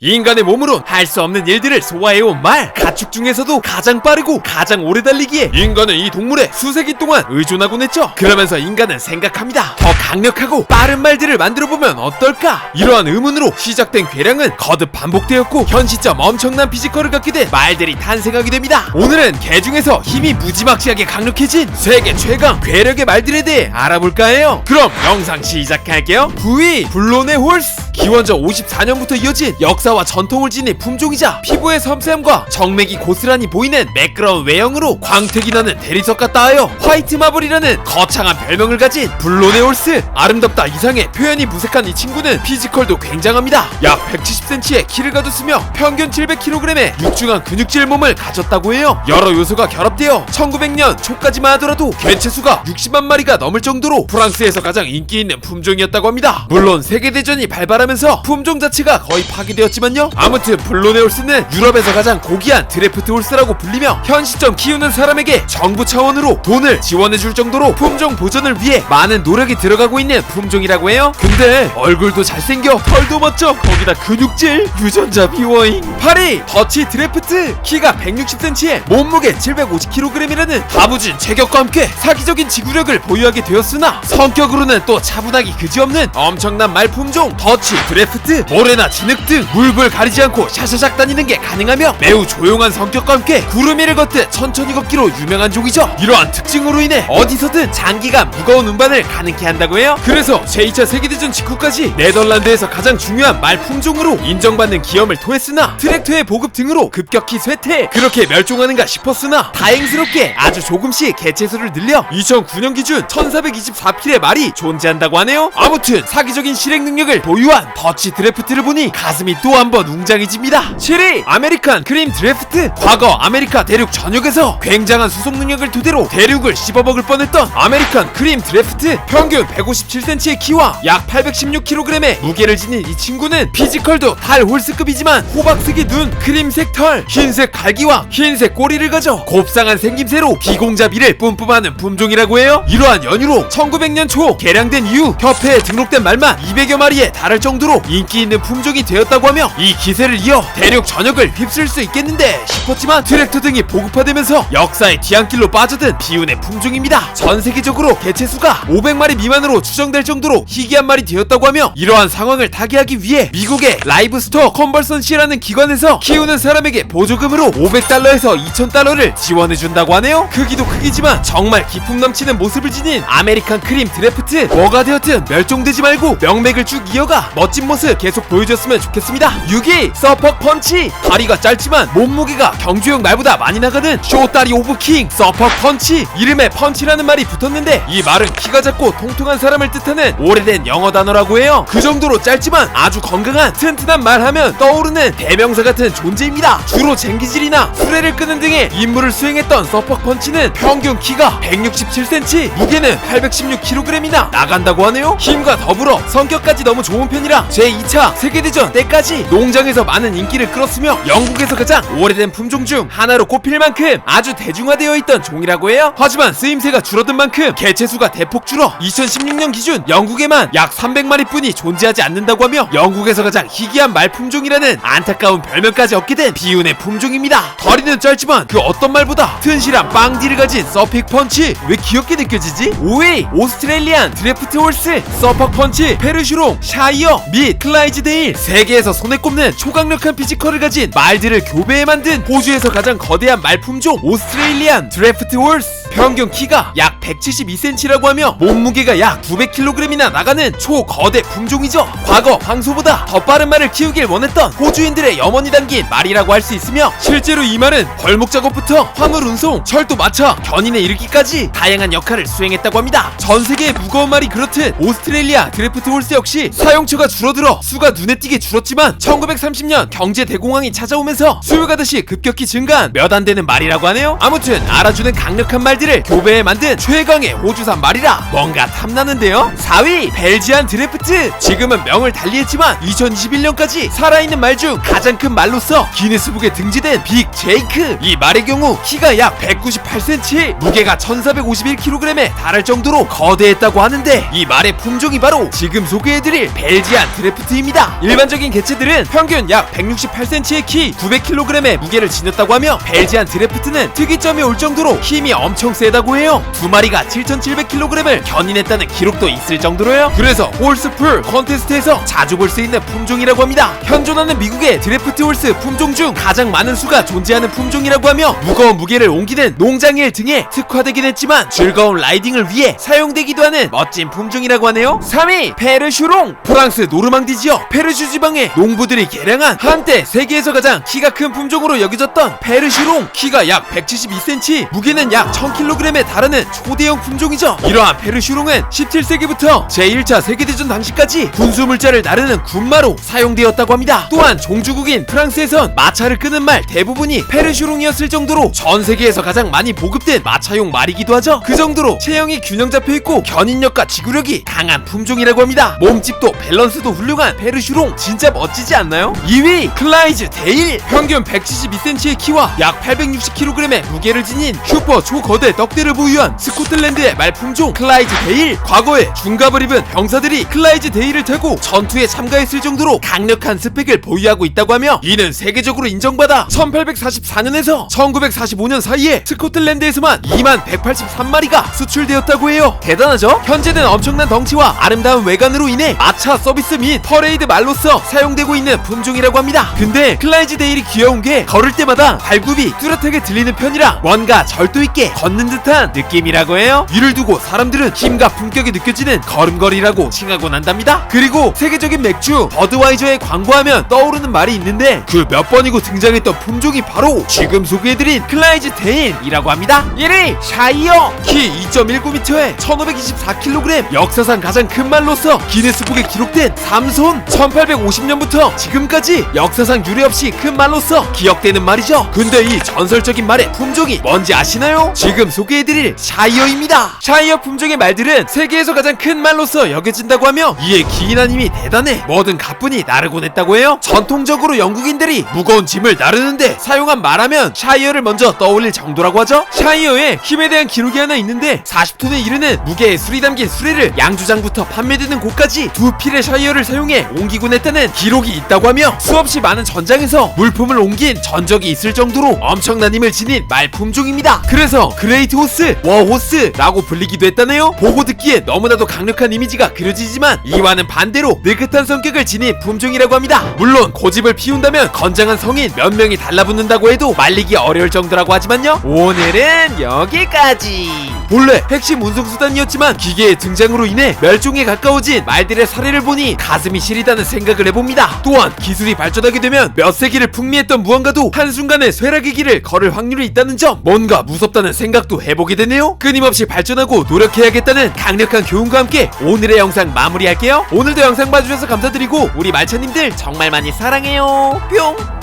인간의 몸으론 할 수 없는 일들을 소화해온 말, 가축 중에서도 가장 빠르고 가장 오래 달리기에 인간은 이 동물에 수세기 동안 의존하곤 했죠. 그러면서 인간은 생각합니다. 더 강력하고 빠른 말들을 만들어보면 어떨까? 이러한 의문으로 시작된 괴량은 거듭 반복되었고 현 시점 엄청난 피지컬을 갖게 된 말들이 탄생하게 됩니다. 오늘은 개 중에서 힘이 무지막지하게 강력해진 세계 최강 괴력의 말들에 대해 알아볼까 해요. 그럼 영상 시작할게요. 9위 블론의 홀스. 기원전 54년부터 이어진 역사와 전통을 지닌 품종이자 피부의 섬세함과 정맥이 고스란히 보이는 매끄러운 외형으로 광택이 나는 대리석 같다 하여 화이트 마블이라는 거창한 별명을 가진 블론의 홀스. 아름답다 이상의 표현이 무색한 이 친구는 피지컬도 굉장합니다. 약 170cm의 키를 가졌으며 평균 700kg의 육중한 근육질 몸을 가졌다고 해요. 여러 요소가 결합되어 1900년 초까지만 하더라도 개체수가 60만 마리가 넘을 정도로 프랑스에서 가장 인기 있는 품종이었다고 합니다. 물론 세계대전이 발발하면서 품종 자체가 거의 파괴되었지만요. 아무튼 블론의 홀스는 유럽에서 가장 고귀한 드래프트 홀스라고 불리며 현 시점 키우는 사람에게 정부 차원으로 돈을 지원해줄 정도로 품종 보존을 위해 많은 노력이 들어가고 있는 품종이라고 해요. 근데 얼굴도 잘생겨, 털도 멋져, 거기다 근육질, 유전자 비워잉. 8위 더치 드래프트. 키가 160cm에 몸무게 750kg이라는 다부진 체격과 함께 사기적인 지구력을 보유하게 되었으나 성격으로는 또 차분하기 그지없는 엄청난 말 품종 더치 드래프트. 모래나 진흙 등 물불 가리지 않고 샤샤샥 다니는 게 가능하며 매우 조용한 성격과 함께 구름 위를 걷듯 천천히 걷기로 유명한 종이죠. 이러한 특징으로 인해 어디서든 장기간 무거운 운반을 가능케 한다고 해요. 그래서 제2차 세계대전 직후까지 네덜란드에서 가장 중요한 말 품종으로 인정받는 기염을 토했으나 트랙터의 보급 등으로 급격히 쇠퇴. 그렇게 멸종하는가 싶었으나 다행스럽게 아주 조금씩 개체수를 늘려 2009년 기준 1424필의 말이 존재한다고 하네요. 아무튼 사기적인 실행 능력을 보유한 더치 드래프트를 보니 가슴이 또 한 번 웅장해집니다. 7위 아메리칸 크림 드래프트. 과거 아메리카 대륙 전역에서 굉장한 수송 능력을 토대로 대륙을 씹어먹을 뻔했던 아메리칸 크림 드래프트. 평균 157cm의 키와 약 816kg의 무게를 지닌 이 친구는 피지컬도 달 홀스급이지만 호박색의 눈, 크림색 털, 흰색 갈기와 흰색 꼬리를 가져 곱상한 생김새로 기공자비를 뿜뿜하는 품종이라고 해요. 이러한 연유로 1900년 초 개량된 이후 협회에 등록된 말만 200여 마리에 달할 정도로 인기 있는 품종이 되었다고 하며 이 기세를 이어 대륙 전역을 휩쓸 수 있겠는데 싶었지만 트랙터 등이 보급화되면서 역사의 뒤안길로 빠져든 비운의 품종입니다. 전 세계적으로 개체수가 500마리 미만으로 추정될 정도로 희귀한 말이 되었다고 하며 이러한 상황을 타개하기 위해 미국의 라이브스토어 컨벌선시라는 기관에서 키우는 사람에게 보조금으로 500달러에서 2000달러를 지원해준다고 하네요. 크기도 크기지만 정말 기품 넘치는 모습을 지닌 아메리칸 크림 드래프트. 뭐가 되었든 멸종되지 말고 명맥을 쭉 이어가 멋진 모습 계속 보여줬으면 좋겠습니다. 6위 서퍽 펀치. 다리가 짧지만 몸무게가 경주용 말보다 많이 나가는 쇼다리 오브 킹 서퍽 펀치. 이름에 펀치라는 말이 붙었는데 이 말은 키가 작고 통통한 사람을 뜻하는 오래된 영어 단어라고 해요. 그 정도로 짧지만 아주 건강한 튼튼한 말 하면 떠오르는 대명사 같은 존재입니다. 주로 쟁기질이나 수레를 끄는 등의 임무를 수행했던 서퍽 펀치는 평균 키가 167cm, 무게는 816kg이나 나간다고 하네요. 힘과 더불어 성격까지 너무 좋은 편이라 제2차 세계대전 때까지 농장에서 많은 인기를 끌었으며 영국에서 가장 오래된 품종 중 하나로 꼽힐 만큼 아주 대중화되어 있던 종이라고 해요. 하지만 쓰임새가 줄어든 만큼 개체수가 대폭 줄어 2016년 기준 영국에만 약 300마리 뿐이 존재하지 않는다고 하며 영국에서 가장 희귀한 말 품종이라는 안타까운 별명까지 얻게 된 비운의 품종입니다. 다리는 짧지만 그 어떤 말보다 튼실한 빵디를 가진 서픽 펀치. 왜 귀엽게 느껴지지? 5위 오스트레일리안 드래프트 홀스. 서퍽 펀치, 페르슈롱, 샤이어 및 클라이즈데일. 세계에서 손에 꼽는 초강력한 피지컬을 가진 말들을 교배해 만든 호주에서 가장 거대한 말 품종 오스트레일리안 드래프트 홀스. 평균 키가 약 172cm라고 하며 몸무게가 약 900kg이나 나가는 초거대 품종이죠. 과거 황소보다 더 빠른 말을 키우길 원했던 호주인들의 염원이 담긴 말이라고 할 수 있으며 실제로 이 말은 벌목 작업부터 화물 운송, 철도 마차, 견인에 이르기까지 다양한 역할을 수행했다고 합니다. 전세계의 무거운 말이 그렇듯 오스트레일리아 드래프트 홀스 역시 사용처가 줄어들어 수가 눈에 띄게 줄었지만 1930년 경제 대공황이 찾아오면서 수요가 다시 급격히 증가한 몇 안 되는 말이라고 하네요. 아무튼 알아주는 강력한 말들 말들을 교배해 만든 최강의 호주산 말이라 뭔가 탐나는데요. 4위 벨지안 드래프트. 지금은 명을 달리했지만 2021년까지 살아있는 말 중 가장 큰 말로서 기네스북에 등재된 빅 제이크. 이 말의 경우 키가 약 198cm, 무게가 1451kg에 달할 정도로 거대했다고 하는데 이 말의 품종이 바로 지금 소개해드릴 벨지안 드래프트입니다. 일반적인 개체들은 평균 약 168cm의 키, 900kg의 무게를 지녔다고 하며 벨지안 드래프트는 특이점이 올 정도로 힘이 엄청 세다고 해요. 두 마리가 7700kg을 견인했다는 기록도 있을 정도로요. 그래서 홀스풀 콘테스트에서 자주 볼 수 있는 품종이라고 합니다. 현존하는 미국의 드래프트 홀스 품종 중 가장 많은 수가 존재하는 품종이라고 하며 무거운 무게를 옮기는 농장일 등에 특화되긴 했지만 즐거운 라이딩을 위해 사용되기도 하는 멋진 품종이라고 하네요. 3위 페르슈롱. 프랑스 노르망디 지역 페르슈 지방의 농부들이 개량한 한때 세계에서 가장 키가 큰 품종으로 여겨졌던 페르슈롱. 키가 약 172cm, 무게는 약 1000kg에 달하는 초대형 품종이죠. 이러한 페르슈롱은 17세기부터 제1차 세계대전 당시까지 군수물자를 나르는 군마로 사용되었다고 합니다. 또한 종주국인 프랑스에선 마차를 끄는 말 대부분이 페르슈롱이었을 정도로 전 세계에서 가장 많이 보급된 마차용 말이기도 하죠. 그 정도로 체형이 균형 잡혀있고 견인력과 지구력이 강한 품종이라고 합니다. 몸집도 밸런스도 훌륭한 페르슈롱 진짜 멋지지 않나요? 2위 클라이즈 데일. 평균 172cm의 키와 약 860kg의 무게를 지닌 슈퍼 초거대 떡대를 보유한 스코틀랜드의 말 품종 클라이즈 데일. 과거에 중갑을 입은 병사들이 클라이즈 데일을 타고 전투에 참가했을 정도로 강력한 스펙을 보유하고 있다고 하며 이는 세계적으로 인정받아 1844년에서 1945년 사이에 스코틀랜드에서만 2183마리가 수출되었다고 해요. 대단하죠? 현재는 엄청난 덩치와 아름다운 외관으로 인해 마차 서비스 및 퍼레이드 말로서 사용되고 있는 품종이라고 합니다. 근데 클라이즈 데일이 귀여운 게 걸을 때마다 발굽이 뚜렷하게 들리는 편이라 뭔가 절도 있게 걷는 듯한 느낌이라고 해요. 이를 두고 사람들은 힘과 품격이 느껴지는 걸음걸이라고 칭하곤 한답니다. 그리고 세계적인 맥주 버드와이저에 광고하면 떠오르는 말이 있는데 그 몇 번이고 등장했던 품종이 바로 지금 소개해드린 클라이즈 데일이라고 합니다. 1위 샤이어. 키 2.19m에 1524kg, 역사상 가장 큰 말로서 기네스북에 기록된 3손. 1850년부터 지금까지 역사상 유례없이 큰 말로서 기억되는 말이죠. 근데 이 전설적인 말의 품종이 뭔지 아시나요? 지금 소개해드릴 샤이어입니다. 샤이어 품종의 말들은 세계에서 가장 큰 말로서 여겨진다고 하며 이에 기인한 힘이 대단해 뭐든 가뿐히 나르곤 했다고 해요. 전통적으로 영국인들이 무거운 짐을 나르는데 사용한 말하면 샤이어를 먼저 떠올릴 정도라고 하죠. 샤이어에 힘에 대한 기록이 하나 있는데 40톤에 이르는 무게의 술이 담긴 수레를 양주장부터 판매되는 곳까지 두 필의 샤이어를 사용해 옮기곤 했다는 기록이 있다고 하며 수없이 많은 전장에서 물품을 옮긴 전적이 있을 정도로 엄청난 힘을 지닌 말 품종입니다. 그래서 그레이트 호스, 워호스라고 불리기도 했다네요. 보고 듣기에 너무나도 강력한 이미지가 그려지지만 이와는 반대로 느긋한 성격을 지닌 품종이라고 합니다. 물론 고집을 피운다면 건장한 성인 몇 명이 달라붙는다고 해도 말리기 어려울 정도라고 하지만요. 오늘은 여기까지. 본래 핵심 운송수단이었지만 기계의 등장으로 인해 멸종에 가까워진 말들의 사례를 보니 가슴이 시리다는 생각을 해봅니다. 또한 기술이 발전하게 되면 몇 세기를 풍미했던 무언가도 한순간에 쇠락의 길을 걸을 확률이 있다는 점, 뭔가 무섭다는 생각도 해보게 되네요. 끊임없이 발전하고 노력해야겠다는 강력한 교훈과 함께 오늘의 영상 마무리할게요. 오늘도 영상 봐주셔서 감사드리고 우리 말차님들 정말 많이 사랑해요. 뿅.